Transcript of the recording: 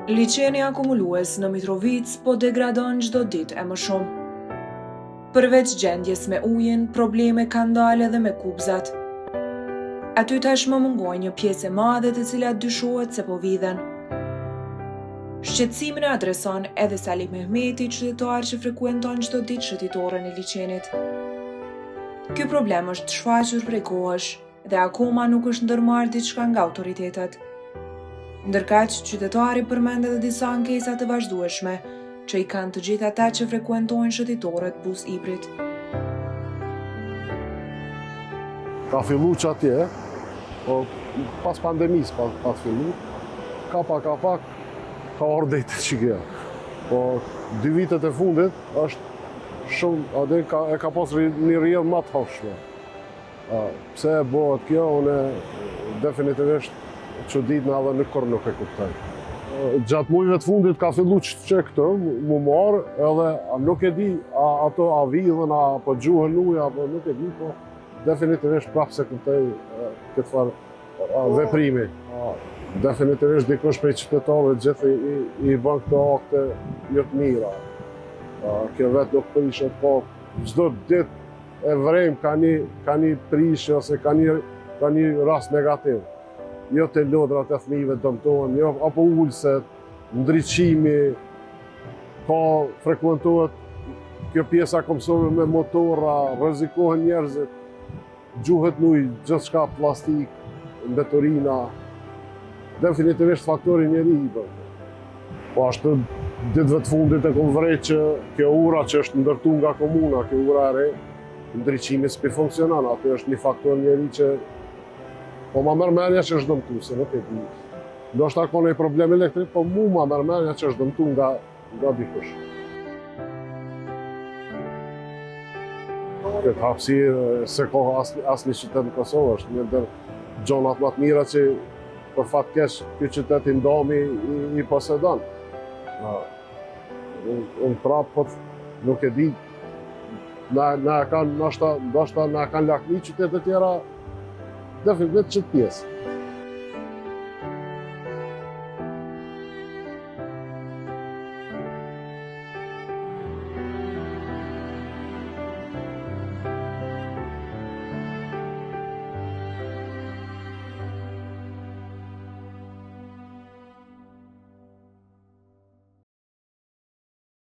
Liçeni akumulues në Mitrovic po degradon çdo ditë e më shumë. Përveç gjendjes me ujin, probleme kanë dalë edhe me kubzat. Aty tashmë mungojnë një pjesë e madhe të cilat dyshohet se po vidhen. Shqetësimin e adreson edhe Salim Mehmeti, qytetar që frekuenton çdo ditë shëtitoren e liçenit. Ky problem është shfaqur prej kohësh dhe akoma nuk është ndërmarrë diçka nga autoritetet. Ndërkaq, qytetari përmend edhe disa ankesa të vazhdueshme që i kanë të gjithë ata që frekuentojnë shëtitorët bus hibrid. Ka fillu që atje, po pas pandemisë pa të fillu, ka pak, ka ordejtë që kja. Po 2 vitet e fundit është shumë, e ka pas një rrjedhë më të hoshme. Pse e bëhet kjo, une definitivisht çuditna edhe në kur nuk e kuptoj. Gjatë mujve të fundit ka fillu që këtë mu marë, edhe nuk e di ato a vidhen, apo gjuhën uja, apo nuk e di, po definitivisht prapë se kuptoj këtë farë veprimi. Definitivisht dikush prej qytetarëve gjithë i bën këto akte jo të mira. Kjo vetë nuk prishet, po çdo ditë e vrem ka një prishje ose ka një rast negativ. Jo të lodrat e fëmijëve dëmtohen, jo apo ulset, ndriçimi, ka frekuentohet kjo pjesa komsove me motora, rrezikohen njerëzit, gjuhet ujë, gjithçka plastik, mbeturina, definitivisht faktori njeri i bën. Po ashtu ditëve të fundit e kom vrejt që kjo ura që është ndërtu nga komuna, kjo ura e re, ndriçimi s'pi funksionon, aty është një faktor njeri që po ma merr mendja që është dëmtu, se nuk e di. Ndoshta ka një problem elektrik, po mu ma merr mendja që është dëmtu nga dikush. Këtë hapësirë se ka asnjë qytet në Kosovë, është një ndër gjonat më të mira që për fat keq ky qytet i ndami i posedon. Unë prapë nuk e di, ndoshta na kanë lakmi qytetet tjera, definitivt që të pjesë.